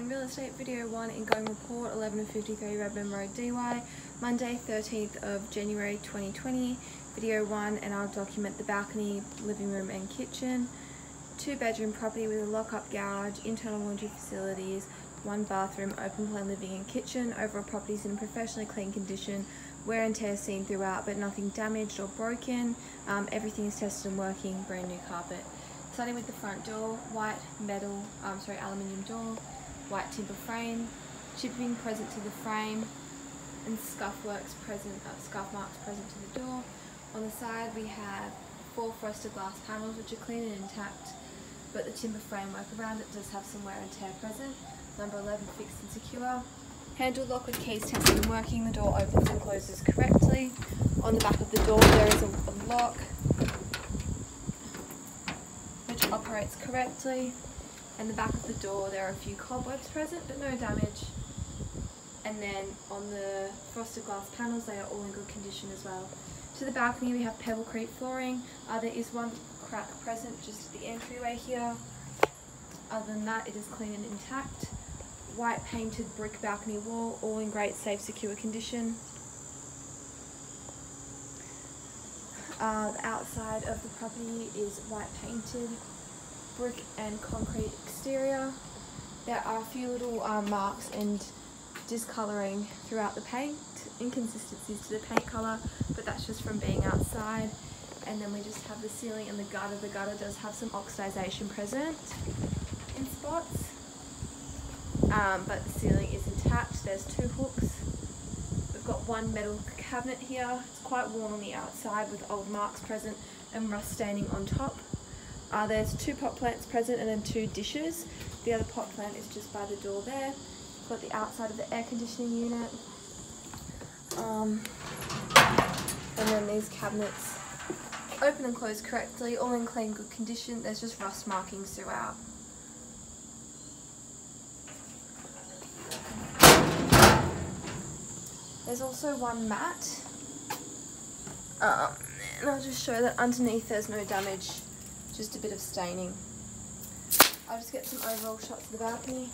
Spillane Real Estate, video 1, Ingoing report, 1153 Redman Road, DY, Monday 13th of January 2020, video 1, and I'll document the balcony, living room and kitchen, 2-bedroom property with a lock-up garage, internal laundry facilities, 1 bathroom, open plan living and kitchen. Overall properties in professionally clean condition, wear and tear seen throughout but nothing damaged or broken. Everything is tested and working, brand new carpet. Starting with the front door, white aluminium door, white timber frame, chipping present to the frame, and scuff marks present to the door. On the side we have 4 frosted glass panels which are clean and intact, but the timber framework around it does have some wear and tear present. Number 11 fixed and secure. Handle lock with keys tested and working. The door opens and closes correctly. On the back of the door there is a lock which operates correctly. And the back of the door there are a few cobwebs present but no damage. And then on the frosted glass panels they are all in good condition as well. To the balcony we have pebblecrete flooring. There is 1 crack present just at the entryway here. Other than that it is clean and intact. White painted brick balcony wall, all in great safe secure condition. The outside of the property is white painted brick and concrete exterior. There are a few little marks and discolouring throughout the paint, inconsistencies to the paint colour, but that's just from being outside. And then we just have the ceiling and the gutter. The gutter does have some oxidisation present in spots, but the ceiling is intact. There's 2 hooks. We've got 1 metal cabinet here. It's quite worn on the outside with old marks present and rust staining on top. There's 2 pot plants present and then 2 dishes. The other pot plant is just by the door there. We've got the outside of the air conditioning unit. And then these cabinets open and close correctly, all in clean good condition. There's just rust markings throughout. There's also 1 mat, and I'll just show that underneath there's no damage, just a bit of staining. I'll just get some overall shots of the balcony.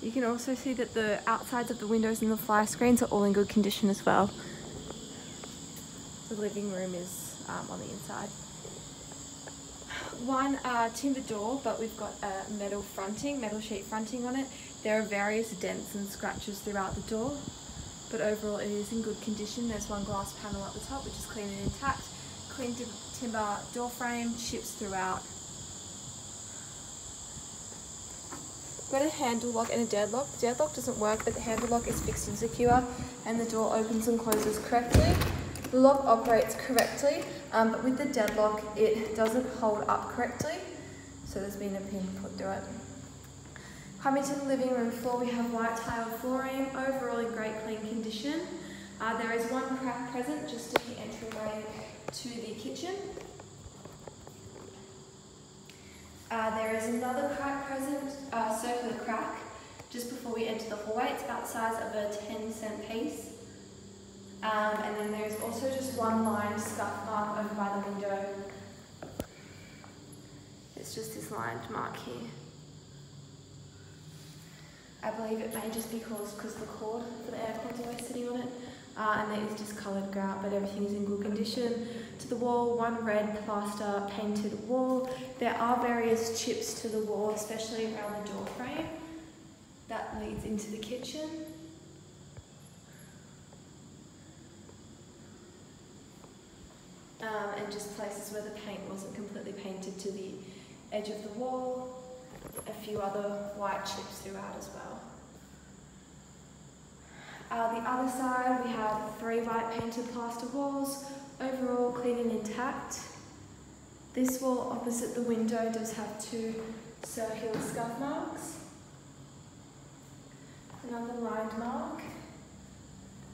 You can also see that the outsides of the windows and the fly screens are all in good condition as well. The living room is on the inside. 1 timber door, but we've got a metal sheet fronting on it. There are various dents and scratches throughout the door, but overall it is in good condition. There's 1 glass panel at the top which is clean and intact. Clean timber door frame, chips throughout. Got a handle lock and a deadlock. The deadlock doesn't work, but the handle lock is fixed and secure, and the door opens and closes correctly. The lock operates correctly, but with the deadlock it doesn't hold up correctly, so there's been a pin put through it. Coming to the living room floor, we have white tile flooring, overall in great clean condition. There is 1 crack present just at the entryway to the kitchen. There is another crack present, circular crack, just before we enter the hallway. It's about the size of a 10-cent piece. And then there's also just 1 lined scuff mark over by the window. It's just this lined mark here. I believe it may just be because the cord for the aircon is always sitting on it. And there is discoloured grout, but everything is in good condition. To the wall, 1 red plaster painted wall. There are various chips to the wall, especially around the door frame. That leads into the kitchen. And just places where the paint wasn't completely painted to the edge of the wall. A few other white chips throughout as well. The other side we have 3 white painted plaster walls, overall clean and intact. This wall opposite the window does have 2 circular scuff marks. Another lined mark.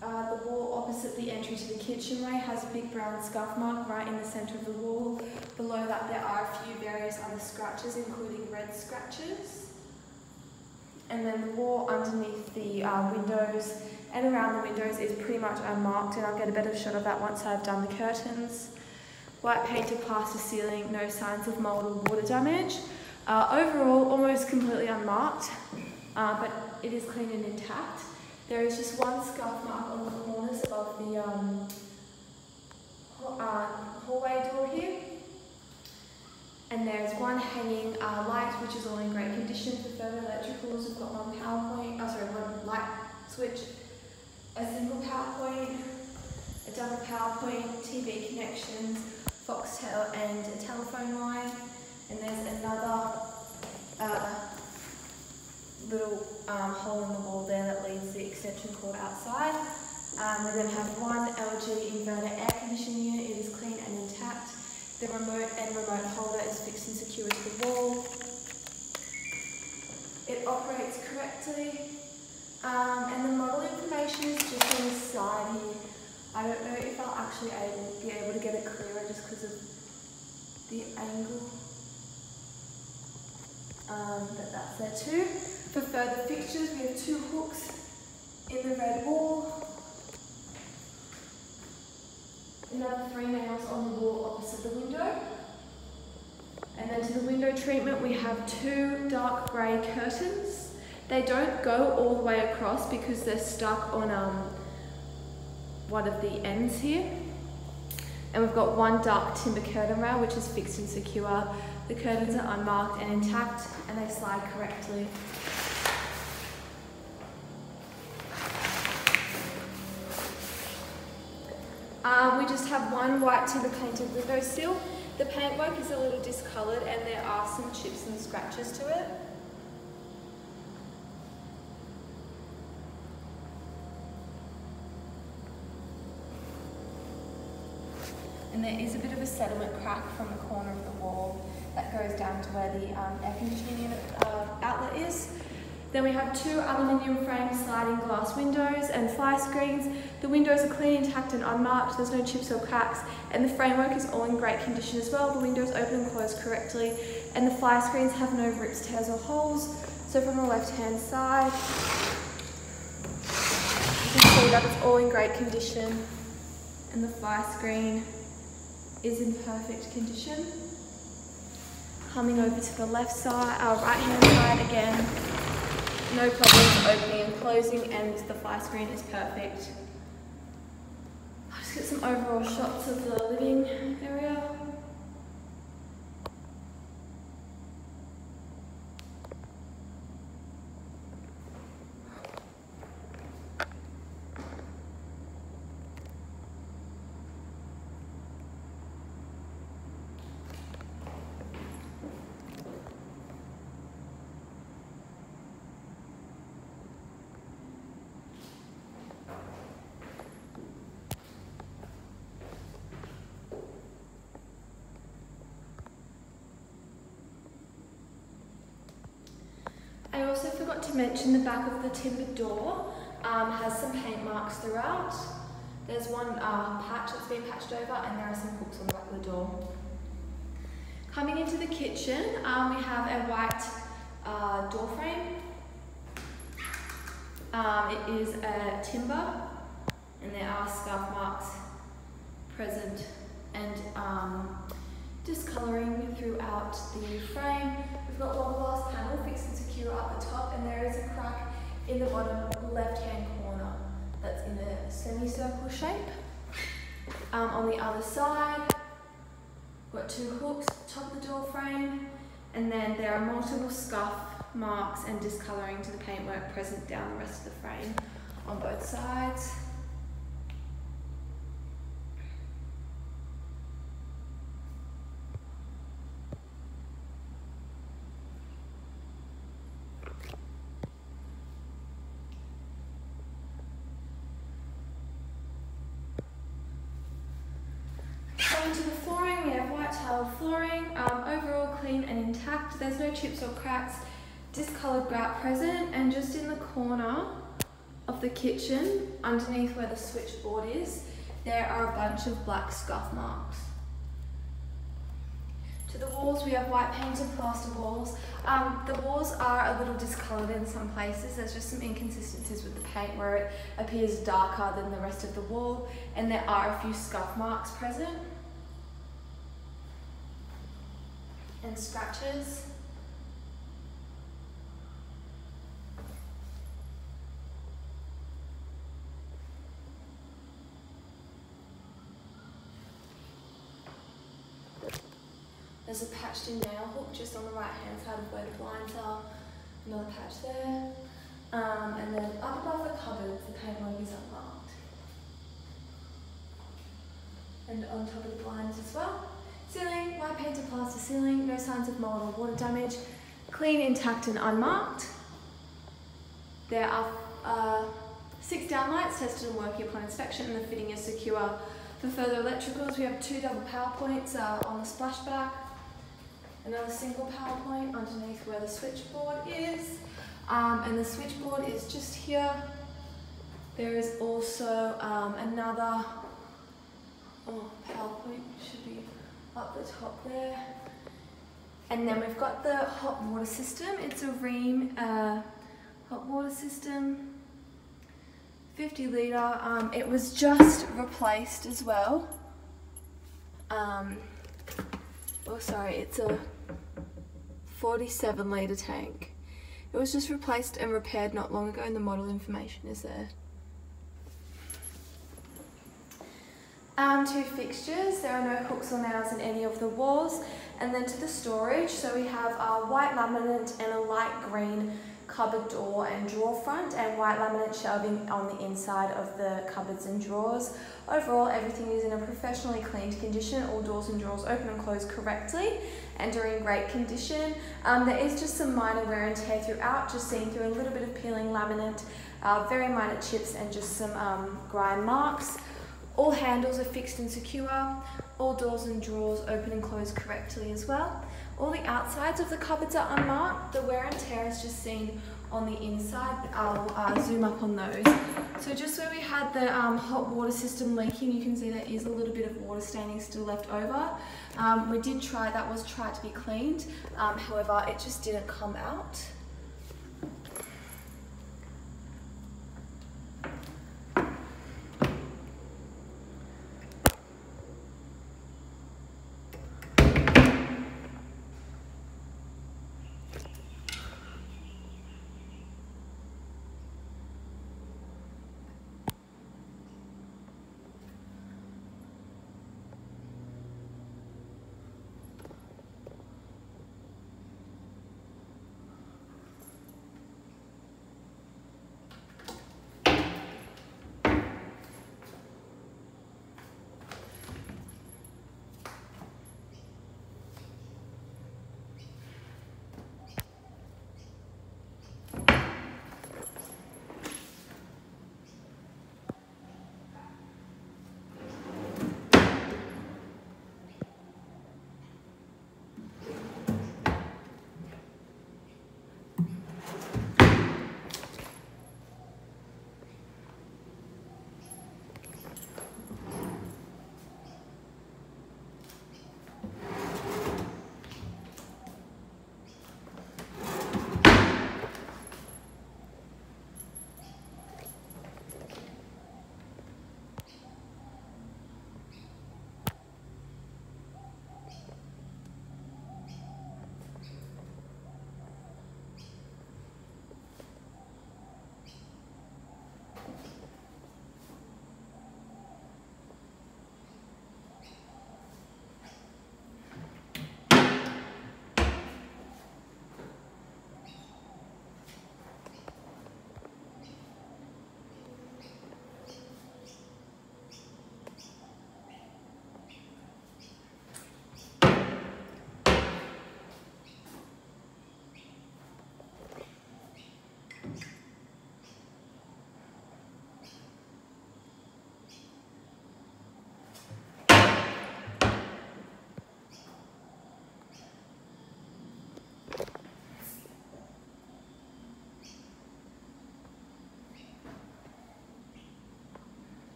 The wall opposite the entry to the kitchenway has a big brown scuff mark right in the centre of the wall. Below that there are a few various other scratches, including red scratches. And then the wall underneath the windows and around the windows is pretty much unmarked, and I'll get a better shot of that once I've done the curtains. White painted plaster ceiling, no signs of mould or water damage. Overall, almost completely unmarked, but it is clean and intact. There is just one scuff mark on the corners of the hallway door here. And there's one hanging light, which is all in great condition. For further electricals, we've got one one light switch, a single power point, a double power point, TV connections, foxtel and a telephone line. And there's another little hole in the wall there that leads the extension cord outside. We then have one LG inverter air conditioning unit. It is clean and intact. The remote and remote holder is fixed and secure to the wall. It operates correctly. And the model information is just on the side here. I don't know if I'll actually be able to get it clearer just because of the angle. But that's there too. For further fixtures, we have 2 hooks in the red wall. Another 3 nails on the wall opposite the window. And then to the window treatment, we have 2 dark grey curtains. They don't go all the way across because they're stuck on one of the ends here. And we've got 1 dark timber curtain rail, which is fixed and secure. The curtains are unmarked and intact, and they slide correctly. We just have 1 white timber painted window sill. The paintwork is a little discoloured and there are some chips and scratches to it. And there is a bit of a settlement crack from the corner of the wall that goes down to where the air conditioning unit outlet is. Then we have 2 aluminium frame sliding glass windows and fly screens. The windows are clean, intact and unmarked. There's no chips or cracks, and the framework is all in great condition as well. The windows open and close correctly, and the fly screens have no rips, tears or holes. So from the left hand side, you can see that it's all in great condition, and the fly screen is in perfect condition. Coming over to the left side, our right hand side again. No problems opening and closing, and the fly screen is perfect. I'll just get some overall shots of the living area. I also forgot to mention the back of the timber door has some paint marks throughout. There's one patch that's been patched over, and there are some hooks on the back of the door. Coming into the kitchen, we have a white door frame. It is a timber, and there are scuff marks present and discolouring throughout the frame. We've got one glass panel fixed and secure at the top, and there is a crack in the bottom left-hand corner that's in a semicircle shape. On the other side, we've got 2 hooks top of the door frame, and then there are multiple scuff marks and discolouring to the paintwork present down the rest of the frame on both sides. Going to the flooring, we have white tile flooring, overall clean and intact. There's no chips or cracks, discoloured grout present, and just in the corner of the kitchen, underneath where the switchboard is, there are a bunch of black scuff marks. To the walls walls, we have white painted plaster walls. The walls are a little discoloured in some places. There's just some inconsistencies with the paint where it appears darker than the rest of the wall, and there are a few scuff marks present and scratches. There's a patched in nail hook just on the right hand side of where the blinds are. Another patch there. And then up above the cupboards, the paint work is unmarked. And on top of the blinds as well. Ceiling, white painted plaster ceiling, no signs of mold or water damage. Clean, intact and unmarked. There are 6 downlights tested and working upon inspection, and the fitting is secure. For further electricals, we have 2 double power points on the splashback. Another single power point underneath where the switchboard is. And the switchboard is just here. There is also another power point, should be up the top there. And then we've got the hot water system. It's a Ream hot water system, 50 litre. It was just replaced as well. Oh sorry, it's a 47 litre tank. It was just replaced and repaired not long ago, and the model information is there. 2 fixtures. There are no hooks or nails in any of the walls. And then to the storage, so we have a white laminate and a light green cupboard door and drawer front, and white laminate shelving on the inside of the cupboards and drawers. Overall, everything is in a professionally cleaned condition. All doors and drawers open and close correctly and are in great condition. There is just some minor wear and tear throughout, just seen through a little bit of peeling laminate, very minor chips and just some grind marks. All handles are fixed and secure. All doors and drawers open and close correctly as well. All the outsides of the cupboards are unmarked. The wear and tear is just seen on the inside. I'll zoom up on those. So just where we had the hot water system leaking, you can see there is a little bit of water staining still left over. We did try, that was tried to be cleaned. However, it just didn't come out.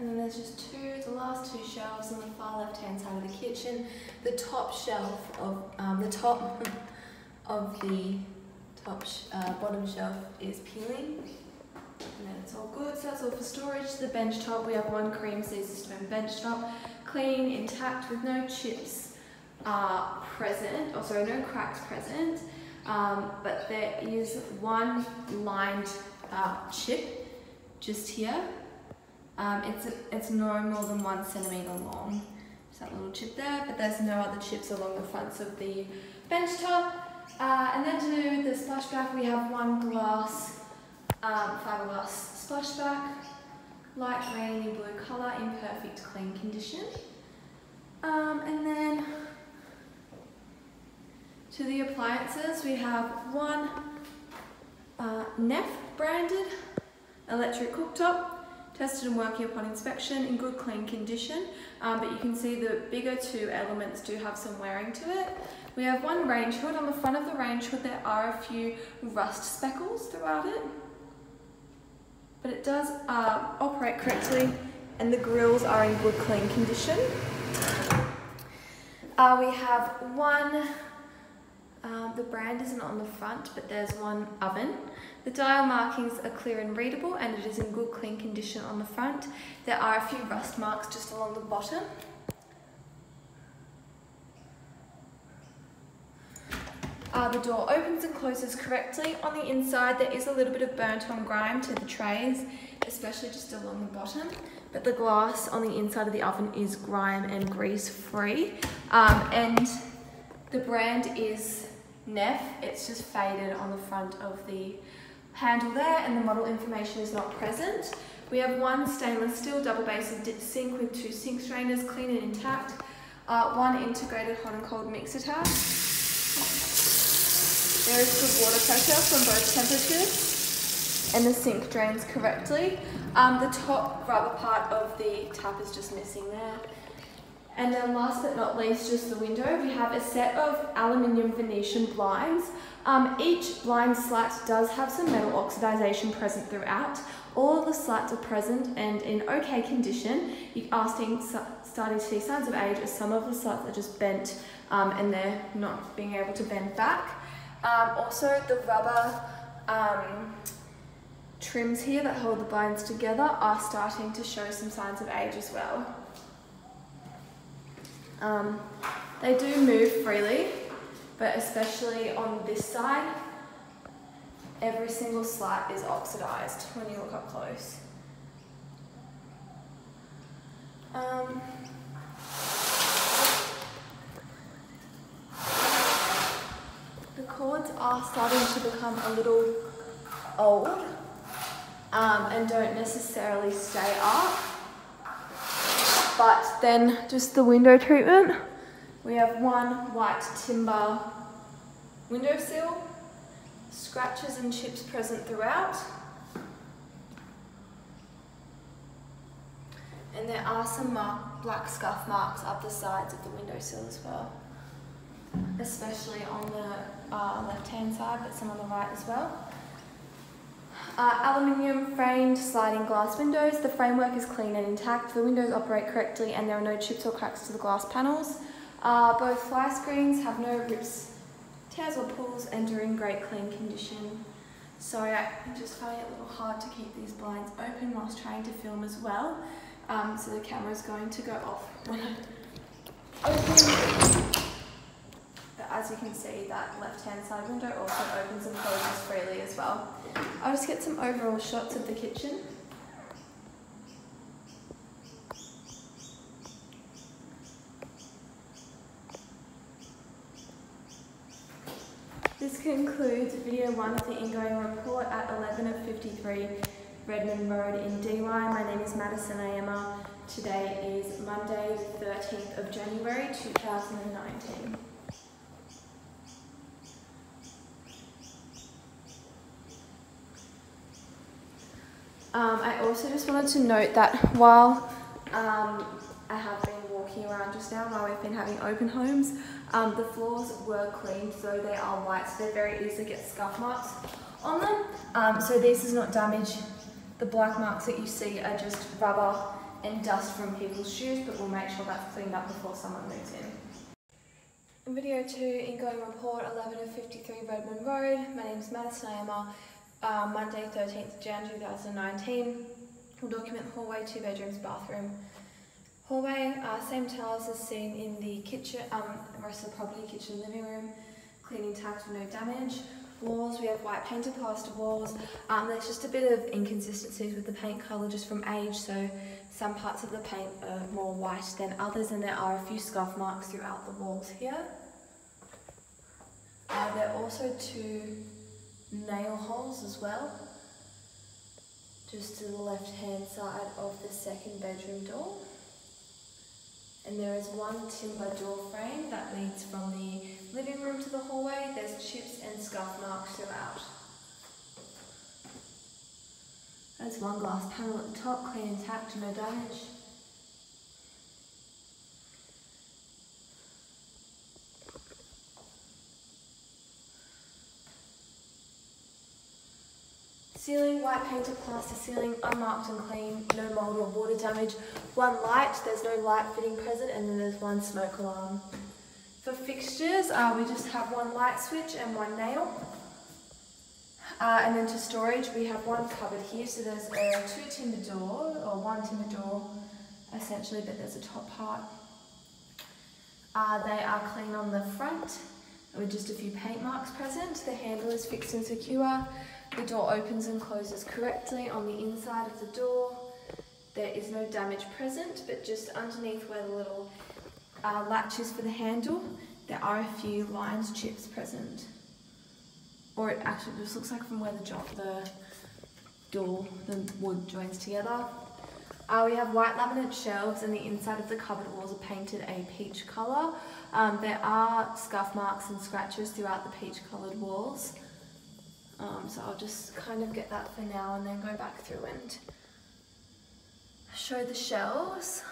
And then there's just the last two shelves on the far left hand side of the kitchen. The top shelf of bottom shelf is peeling. And then it's all good, so that's all for storage. The bench top, we have one cream Caesar stone bench top, clean, intact, with no chips present, or sorry, no cracks present, but there is one lined chip just here. It's no more than 1 centimetre long. Just that little chip there, but there's no other chips along the fronts of the bench top. And then to do the splashback, we have one glass, fiberglass splashback, light greeny blue colour in perfect clean condition. And then to the appliances, we have one NEF branded electric cooktop, tested and working upon inspection, in good clean condition, but you can see the bigger two elements do have some wearing to it. We have one range hood. On the front of the range hood there are a few rust speckles throughout it, but it does operate correctly and the grills are in good clean condition. We have one, the brand isn't on the front, but there's one oven. The dial markings are clear and readable and it is in good clean condition on the front. There are a few rust marks just along the bottom. The door opens and closes correctly. On the inside there is a little bit of burnt on grime to the trays, especially just along the bottom, but the glass on the inside of the oven is grime and grease free. And the brand is NEF. It's just faded on the front of the handle there and the model information is not present. We have one stainless steel double basin sink with 2 sink strainers, clean and intact, one integrated hot and cold mixer tab. There is good water pressure from both temperatures and the sink drains correctly. The top rubber part of the tap is just missing there. And then last but not least, just the window. We have a set of aluminium Venetian blinds. Each blind slat does have some metal oxidization present throughout. All of the slats are present and in okay condition. You are starting to see signs of age as some of the slats are just bent and they're not being able to bend back. Also the rubber trims here that hold the blinds together are starting to show some signs of age as well. They do move freely, but especially on this side, every single slat is oxidized when you look up close. The cords are starting to become a little old and don't necessarily stay up. But then just the window treatment. We have one white timber windowsill, scratches and chips present throughout. And there are some black scuff marks up the sides of the windowsill as well, especially on the left-hand side, but some on the right as well. Aluminium framed sliding glass windows. The framework is clean and intact. The windows operate correctly and there are no chips or cracks to the glass panels. Both fly screens have no rips, tears or pulls and are in great clean condition. Sorry, I just find it a little hard to keep these blinds open whilst trying to film as well. So the camera is going to go off when I open. But as you can see, that left-hand side window also opens and closes freely as well. I'll just get some overall shots of the kitchen. This concludes video 1 of the Ingoing report at 11:53 Redman Road in DY. My name is Madison Ayema. Today is Monday the 13th of January 2019. I also just wanted to note that while I have been walking around just now, while we've been having open homes, the floors were cleaned, so they are white, so they very easily get scuff marks on them. So this does not damage. The black marks that you see are just rubber and dust from people's shoes, but we'll make sure that's cleaned up before someone moves in. In video 2, Ingoing report 1153 Redman Road. My name is Madison Ayama. Monday 13th Jan 2019. We'll document hallway, 2 bedrooms, bathroom. Hallway, same tiles as seen in the kitchen, the rest of the property, kitchen, living room. Clean intact with no damage. Walls, we have white painted plaster walls. There's just a bit of inconsistencies with the paint colour just from age, so some parts of the paint are more white than others, and there are a few scuff marks throughout the walls here. There are also 2 nail holes as well, just to the left hand side of the second bedroom door. And there is 1 timber door frame that leads from the living room to the hallway. There's chips and scuff marks throughout. There's 1 glass panel at the top, clean intact, no damage. Ceiling, white painted plaster ceiling, unmarked and clean, no mould or water damage. 1 light, there's no light fitting present, and then there's 1 smoke alarm. For fixtures, we just have 1 light switch and 1 nail. And then to storage, we have 1 cupboard here, so there's a 2 timber door, or 1 timber door essentially, but there's a top part. They are clean on the front, with just a few paint marks present. The handle is fixed and secure. The door opens and closes correctly on the inside of the door. There is no damage present, but just underneath where the little latch is for the handle, there are a few lines, chips present. Or it actually just looks like from where the wood joins together. We have white laminate shelves, and the inside of the cupboard walls are painted a peach colour. There are scuff marks and scratches throughout the peach coloured walls. So I'll just kind of get that for now and then go back through and show the shelves.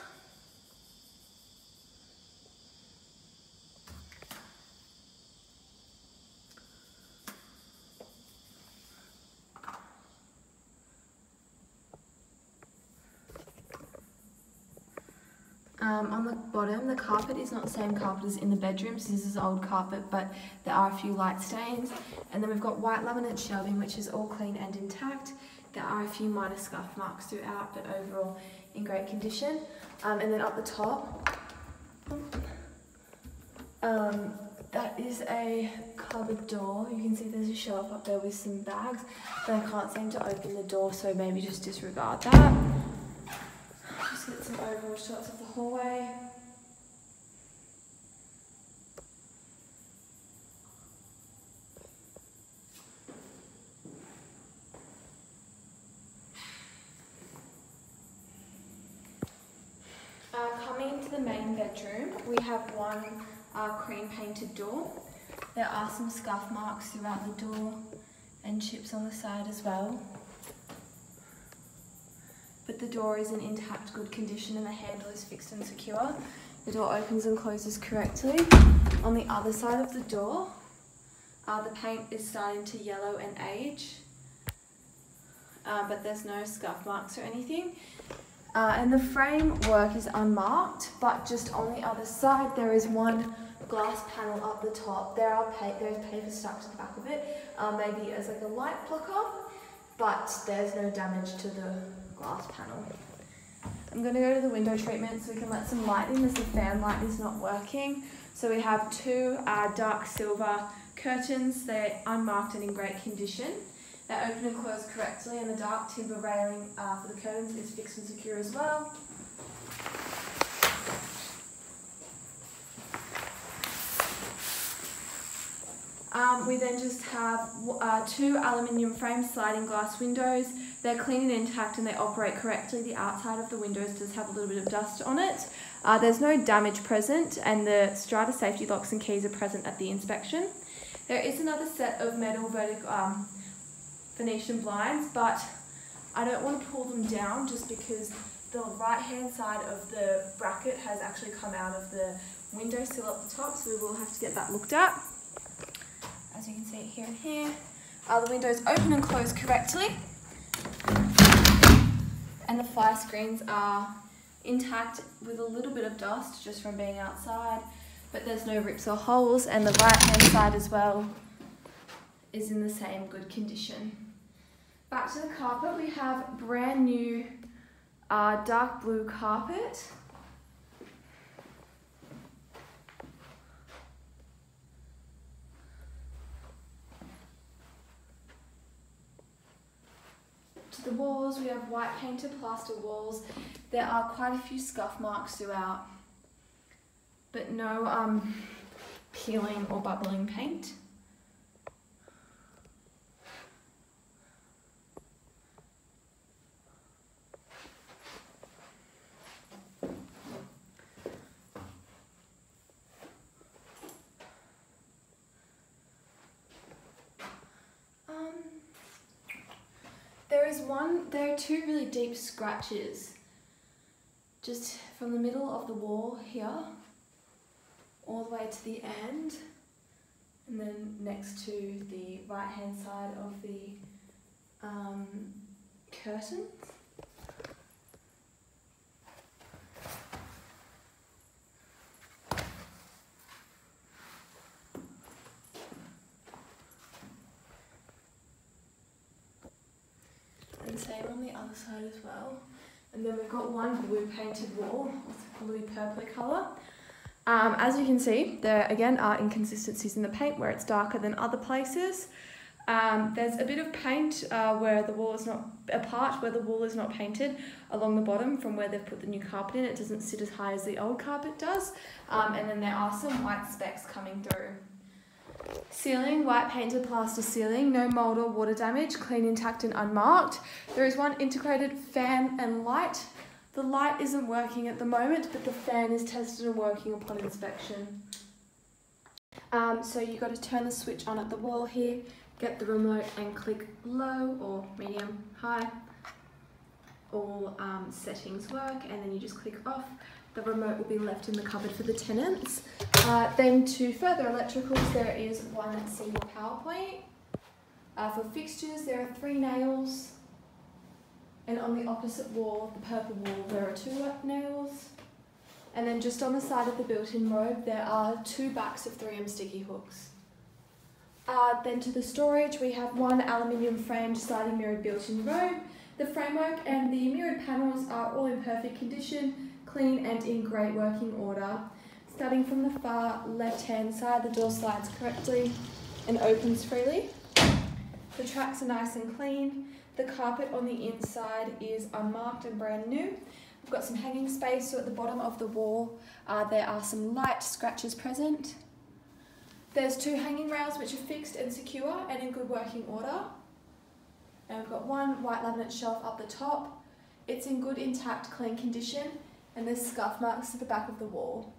On the bottom, the carpet is not the same carpet as in the bedrooms. This is old carpet, but there are a few light stains. And then we've got white laminate shelving, which is all clean and intact. There are a few minor scuff marks throughout, but overall in great condition. And then up the top, that is a cupboard door. You can see there's a shelf up there with some bags, but I can't seem to open the door, so maybe just disregard that. Just get some overall shots of the hallway. Coming into the main bedroom, we have 1 cream painted door. There are some scuff marks throughout the door and chips on the side as well. But the door is in intact, good condition, and the handle is fixed and secure. The door opens and closes correctly. On the other side of the door, the paint is starting to yellow and age, but there's no scuff marks or anything. And the framework is unmarked, but just on the other side there is 1 glass panel up the top. There's paper stuck to the back of it, maybe as like a light blocker, but there's no damage to the glass panel. I'm going to go to the window treatment so we can let some light in, as the fan light is not working. So we have 2 dark silver curtains. They're unmarked and in great condition. They open and close correctly, and the dark timber railing for the curtains is fixed and secure as well. We then just have 2 aluminium frame sliding glass windows. They're clean and intact and they operate correctly. The outside of the windows does have a little bit of dust on it. There's no damage present, and the strata safety locks and keys are present at the inspection. There is another set of metal vertical Venetian blinds, but I don't want to pull them down just because the right hand side of the bracket has actually come out of the window sill up the top, so we will have to get that looked at. As you can see here and here, the windows open and close correctly, and the fire screens are intact with a little bit of dust just from being outside, but there's no rips or holes, and the right hand side as well is in the same good condition. Back to the carpet, we have brand new dark blue carpet. To the walls, we have white painted plaster walls. There are quite a few scuff marks throughout, but no peeling or bubbling paint. There are two really deep scratches just from the middle of the wall here all the way to the end, and then next to the right hand side of the curtains. And same on the other side as well. And then we've got one blue painted wall, it's probably purpley colour. As you can see, there again are inconsistencies in the paint where it's darker than other places. There's a bit of paint where the wall is not, a part where the wall is not painted along the bottom from where they've put the new carpet in. It doesn't sit as high as the old carpet does. And then there are some white specks coming through. Ceiling, white painted plaster ceiling, no mould or water damage, clean, intact and unmarked. There is one integrated fan and light. The light isn't working at the moment, but the fan is tested and working upon inspection. So you've got to turn the switch on at the wall here, get the remote and click low or medium, high. All settings work, and then you just click off. The remote will be left in the cupboard for the tenants. Then to further electricals, there is one single power point. For fixtures, there are 3 nails. And on the opposite wall, the purple wall, there are 2 nails. And then just on the side of the built-in robe, there are 2 backs of 3M sticky hooks. Then to the storage, we have one aluminium framed sliding mirrored built-in robe. The framework and the mirrored panels are all in perfect condition, clean and in great working order. Starting from the far left-hand side, the door slides correctly and opens freely. The tracks are nice and clean. The carpet on the inside is unmarked and brand new. We've got some hanging space, so at the bottom of the wall there are some light scratches present. There's 2 hanging rails which are fixed and secure and in good working order. And we've got one white laminate shelf up the top. It's in good, intact, clean condition, and there's scuff marks to the back of the wall.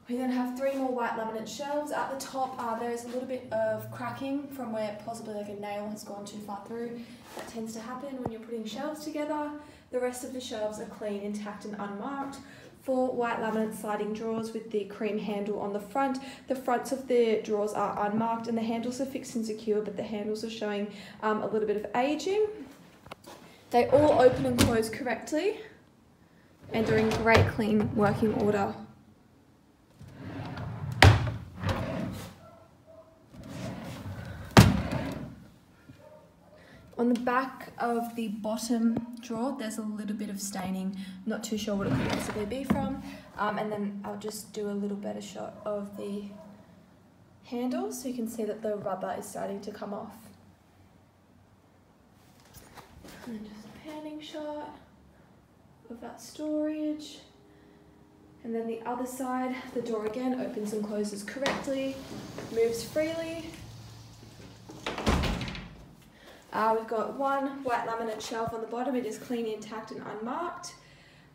We then have 3 more white laminate shelves. At the top, there is a little bit of cracking from where possibly like a nail has gone too far through. That tends to happen when you're putting shelves together. The rest of the shelves are clean, intact and unmarked. 4 white laminate sliding drawers with the cream handle on the front. The fronts of the drawers are unmarked and the handles are fixed and secure, but the handles are showing a little bit of aging. They all open and close correctly and are in great clean working order. On the back of the bottom drawer, there's a little bit of staining. Not too sure what it could possibly be from. And then I'll just do a little better shot of the handle so you can see that the rubber is starting to come off. And just a panning shot of that storage. And then the other side, the door again opens and closes correctly, moves freely. We've got one white laminate shelf on the bottom. It is clean, intact and unmarked.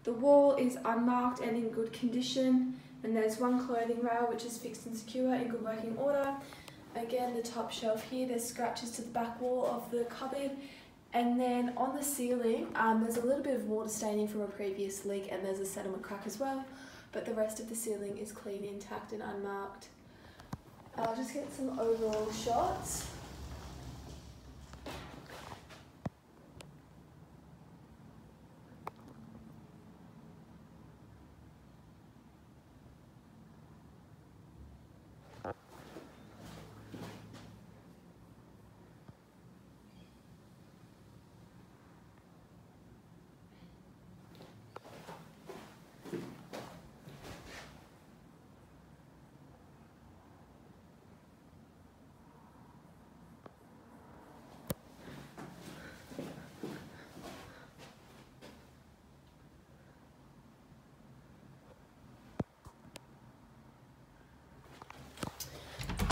The wall is unmarked and in good condition. And there's one clothing rail which is fixed and secure in good working order. Again, the top shelf here, there's scratches to the back wall of the cupboard. And then on the ceiling, there's a little bit of water staining from a previous leak, and there's a settlement crack as well. But the rest of the ceiling is clean, intact and unmarked. I'll just get some overall shots.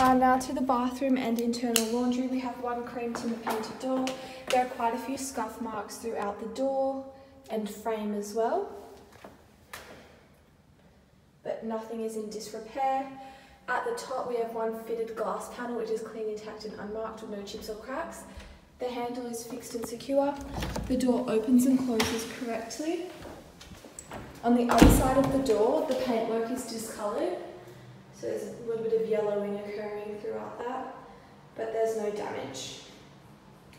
Now to the bathroom and internal laundry. We have one cream timber painted door. There are quite a few scuff marks throughout the door and frame as well, but nothing is in disrepair. At the top we have one fitted glass panel which is clean, intact and unmarked with no chips or cracks. The handle is fixed and secure. The door opens and closes correctly. On the other side of the door, the paintwork is discoloured, so there's a little bit of yellowing occurring throughout that, but there's no damage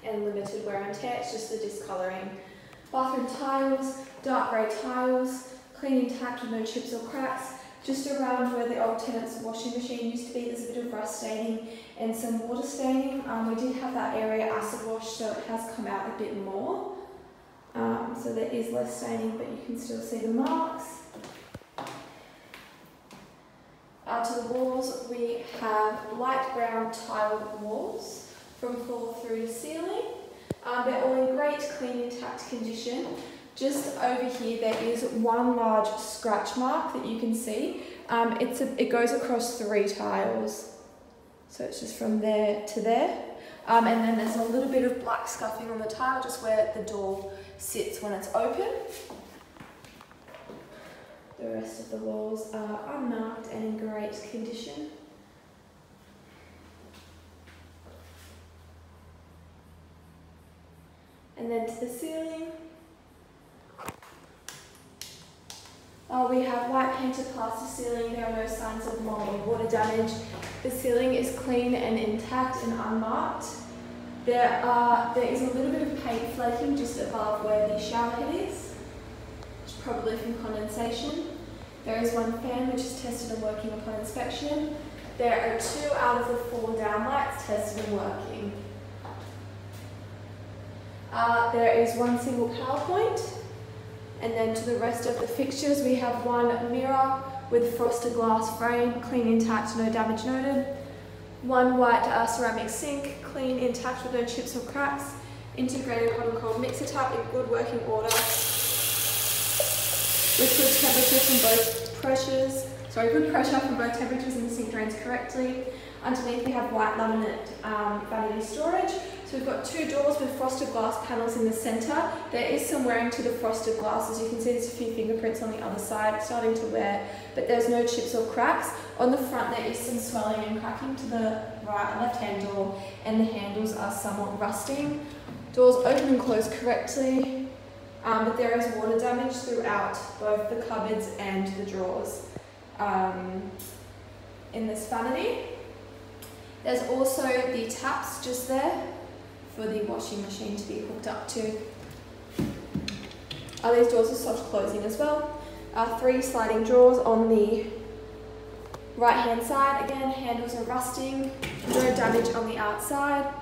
and limited wear and tear, it's just the discolouring. Bathroom tiles, dark grey tiles, clean, intact with no chips or cracks. Just around where the old tenant's washing machine used to be, there's a bit of rust staining and some water staining. We did have that area acid washed, so it has come out a bit more. So there is less staining, but you can still see the marks. To the walls, we have light brown tiled walls from floor through to ceiling. They're all in great, clean, intact condition. Just over here there is one large scratch mark that you can see. It goes across 3 tiles. So it's just from there to there. And then there's a little bit of black scuffing on the tile just where the door sits when it's open. The rest of the walls are unmarked and in great condition. And then to the ceiling. We have white painted plaster ceiling. There are no signs of mold or water damage. The ceiling is clean and intact and unmarked. There is a little bit of paint flaking just above where the shower head is, which is probably from condensation. There is one fan which is tested and working upon inspection. There are 2 out of the 4 downlights tested and working. There is one single power point. And then to the rest of the fixtures, we have one mirror with frosted glass frame, clean, intact, no damage noted. One white ceramic sink, clean, intact with no chips or cracks. Integrated hot and cold mixer tap in good working order. With good temperature from both pressures, good pressure from both temperatures, and the sink drains correctly. Underneath we have white laminate vanity storage. So we've got 2 doors with frosted glass panels in the centre. There is some wearing to the frosted glass. As you can see, there's a few fingerprints on the other side starting to wear, but there's no chips or cracks. On the front there is some swelling and cracking to the right and left hand door, and the handles are somewhat rusting. Doors open and close correctly, but there is water damage throughout both the cupboards and the drawers in this vanity. There's also the taps just there for the washing machine to be hooked up to. These doors are soft closing as well. 3 sliding drawers on the right hand side. Again, handles are rusting, no damage on the outside.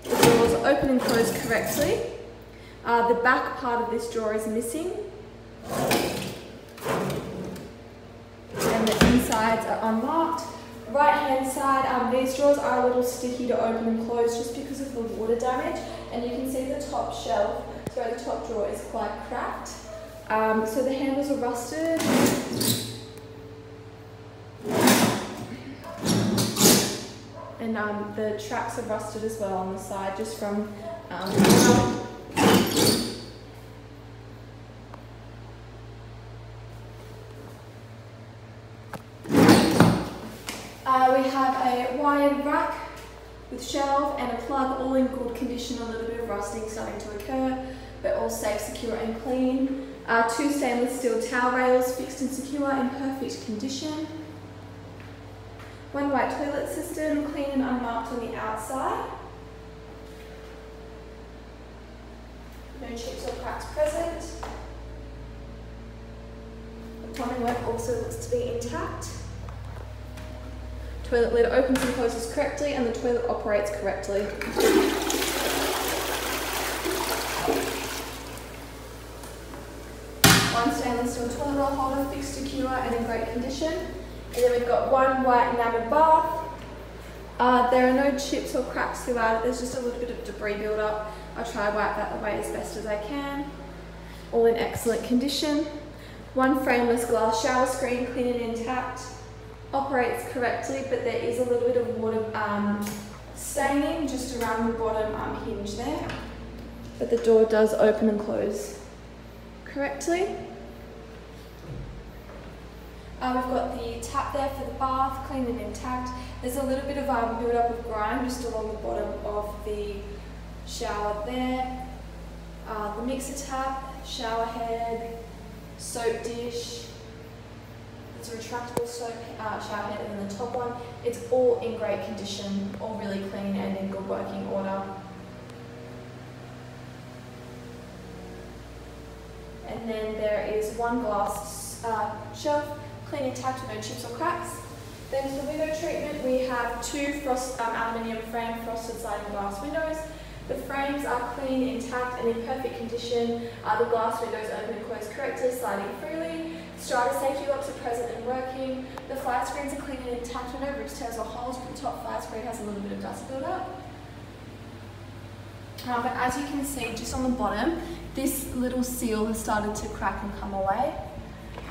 The doors are open and closed correctly. The back part of this drawer is missing. And the insides are unmarked. Right hand side, these drawers are a little sticky to open and close just because of the water damage, and you can see the top shelf, the top drawer is quite cracked. So the handles are rusted. And the tracks are rusted as well on the side just from we have a wired rack with shelf and a plug, all in good condition, a little bit of rusting starting to occur, but all safe, secure and clean. 2 stainless steel towel rails, fixed and secure, in perfect condition. 1 white toilet system, clean and unmarked on the outside. No chips or cracks present. The plumbing work also looks to be intact. Toilet lid opens and closes correctly, and the toilet operates correctly. One stainless steel toilet roll holder, fixed, secure and in great condition. And then we've got 1 white enamelled bath. There are no chips or cracks throughout it, there's just a little bit of debris build up. I'll try to wipe that away as best as I can. All in excellent condition. 1 frameless glass shower screen, clean and intact. operates correctly, but there is a little bit of water staining just around the bottom hinge there. But the door does open and close correctly. We've got the tap there for the bath, clean and intact. There's a little bit of build-up of grime just along the bottom of the shower there. The mixer tap, shower head, soap dish. It's a retractable soap shower head, and then the top one. It's all in great condition, all really clean and in good working order. And then there is one glass shelf, clean intact with no chips or cracks. Then for the window treatment, we have two aluminium frame frosted sliding glass windows. The frames are clean, intact and in perfect condition. The glass windows open and close correctly, sliding freely. Strata safety locks are present and working. The fire screens are clean and intact with no rips, tears or holes, but the top fire screen has a little bit of dust build-up. But as you can see, just on the bottom, this little seal has started to crack and come away,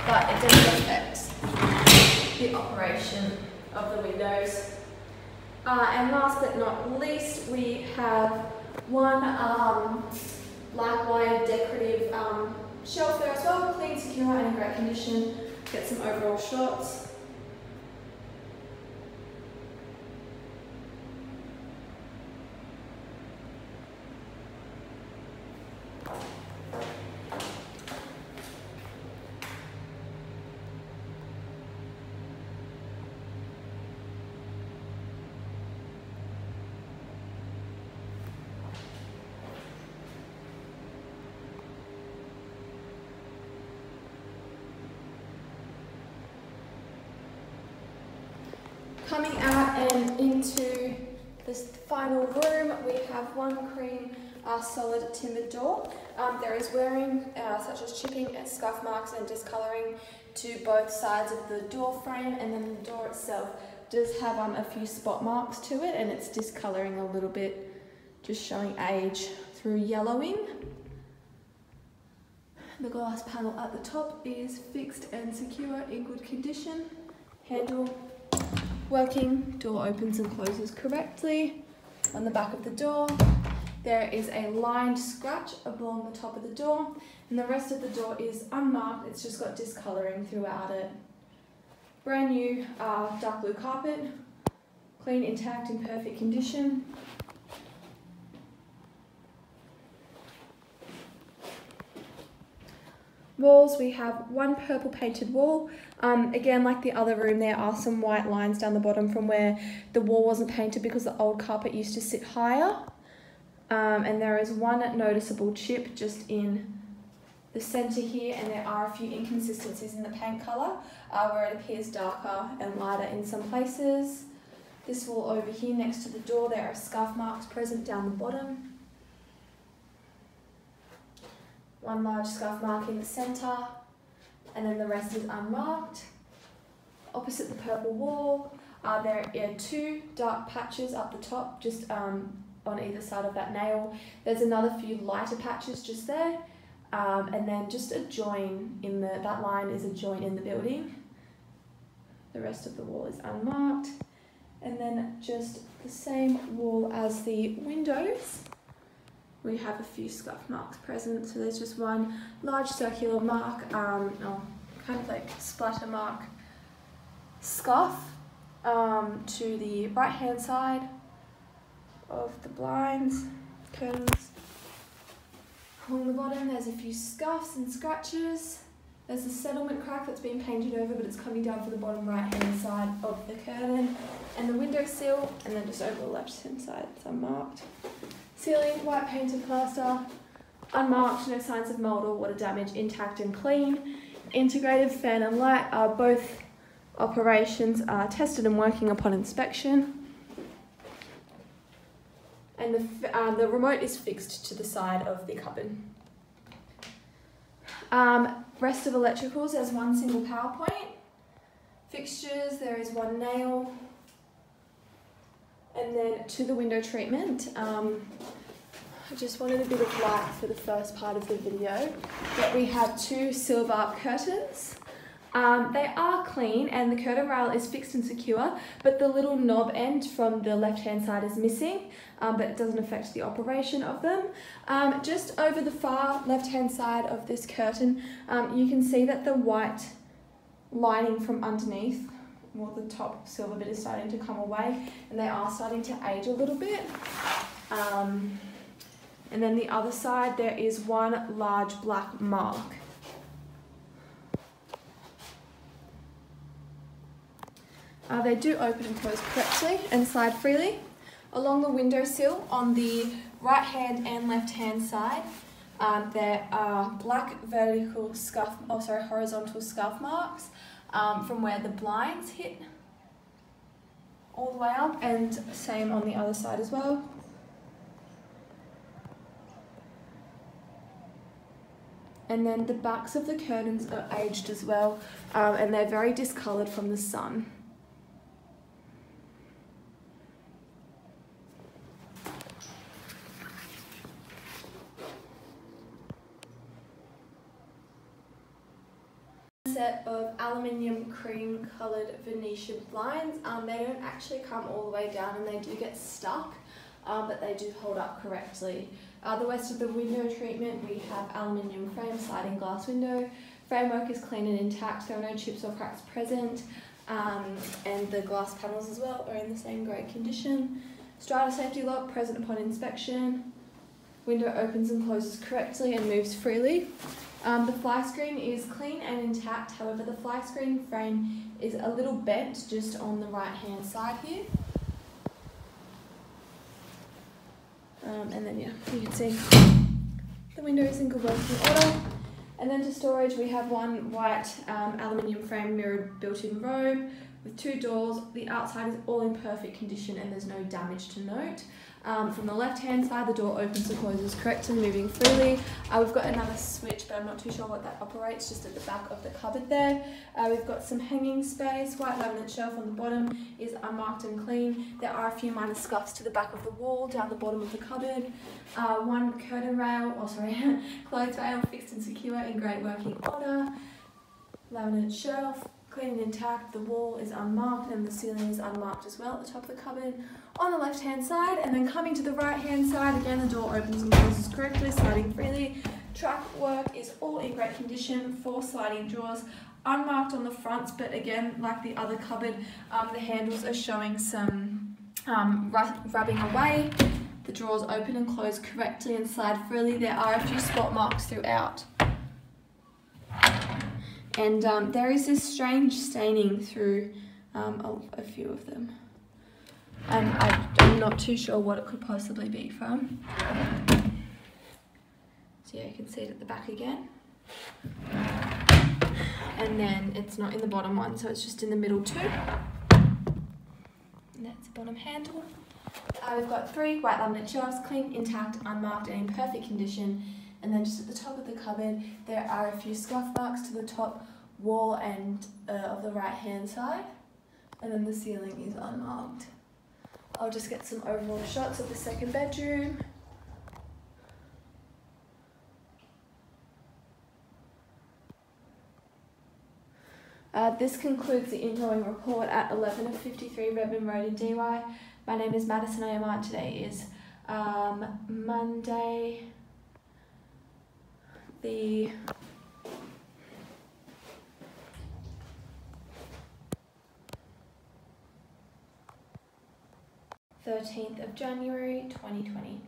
but it doesn't affect the operation of the windows. And last but not least, we have one black wire decorative shelf there as well, clean, secure and in great condition. Get some overall shots. Coming out and into this final room, we have one cream solid timber door. There is wearing such as chipping and scuff marks and discolouring to both sides of the door frame, and then the door itself does have a few spot marks to it, and it's discolouring a little bit, just showing age through yellowing. The glass panel at the top is fixed and secure, in good condition. Handle working, door opens and closes correctly. On the back of the door, there is a lined scratch along the top of the door, and the rest of the door is unmarked. It's just got discolouring throughout it. Brand new dark blue carpet, clean, intact, in perfect condition. Walls, we have one purple painted wall. Again, like the other room, there are some white lines down the bottom from where the wall wasn't painted because the old carpet used to sit higher. And there is one noticeable chip just in the centre here, and there are a few inconsistencies in the paint colour where it appears darker and lighter in some places. This wall over here next to the door, there are scuff marks present down the bottom. One large scuff mark in the centre, and then the rest is unmarked. Opposite the purple wall, there are two dark patches up the top, just on either side of that nail. There's another few lighter patches just there, and then just a join in that line is a join in the building. The rest of the wall is unmarked, and then just the same wall as the windows. We have a few scuff marks present, so there's just one large circular mark, kind of like splatter mark scuff to the right hand side of the blinds, curtains. Along the bottom there's a few scuffs and scratches. There's a settlement crack that's been painted over, but it's coming down for the bottom right hand side of the curtain and the window sill, and then just over the left hand side it's unmarked. Ceiling, white painted plaster, unmarked, no signs of mould or water damage, intact and clean. Integrated fan and light are both operations are tested and working upon inspection. And the remote is fixed to the side of the cupboard. Rest of electricals, there's one single power point. Fixtures, there is one nail. And then to the window treatment, I just wanted a bit of light for the first part of the video, but we have two silver curtains. They are clean and the curtain rail is fixed and secure, but the little knob end from the left-hand side is missing, but it doesn't affect the operation of them. Just over the far left-hand side of this curtain, you can see that the white lining from underneath, well, the top silver bit is starting to come away, and they are starting to age a little bit. And then the other side, there is one large black mark. They do open and close correctly and slide freely. Along the windowsill on the right hand and left hand side, there are black horizontal scuff marks from where the blinds hit all the way up, and same on the other side as well. And then the backs of the curtains are aged as well, and they're very discoloured from the sun. Set of aluminium cream coloured Venetian blinds. They don't actually come all the way down and they do get stuck, but they do hold up correctly. The rest of the window treatment, we have aluminium frame, sliding glass window. Framework is clean and intact, there are no chips or cracks present, and the glass panels as well are in the same great condition. Strata safety lock present upon inspection. Window opens and closes correctly and moves freely. The fly screen is clean and intact, however the fly screen frame is a little bent just on the right hand side here. And then yeah, you can see the window is in good working order. And then to storage, we have one white aluminium frame mirrored built-in robe with 2 doors. The outside is all in perfect condition and there's no damage to note. From the left-hand side, the door opens and closes correctly, moving freely. We've got another switch, but I'm not too sure what that operates, just at the back of the cupboard there. We've got some hanging space. White laminate shelf on the bottom is unmarked and clean. There are a few minor scuffs to the back of the wall, down the bottom of the cupboard. One curtain rail, clothes rail, fixed and secure, in great working order. Laminate shelf, clean and intact. The wall is unmarked and the ceiling is unmarked as well at the top of the cupboard. On the left hand side, and then coming to the right hand side, again the door opens and closes correctly, sliding freely. Track work is all in great condition, 4 sliding drawers, unmarked on the fronts, but again, like the other cupboard, the handles are showing some rubbing away. The drawers open and close correctly and slide freely. There are a few spot marks throughout. And there is this strange staining through a few of them. And I'm not too sure what it could possibly be from. So yeah, you can see it at the back again. And then it's not in the bottom one, so it's just in the middle too. And that's the bottom handle. We've got 3 white laminate shelves, clean, intact, unmarked and in perfect condition. And then just at the top of the cupboard, there are a few scuff marks to the top wall and of the right hand side. And then the ceiling is unmarked. I'll just get some overall shots of the second bedroom. This concludes the ingoing report at 11:53 Redman Road in DY. My name is Madison Ayamart. Today is Monday, the 13th of January 2020.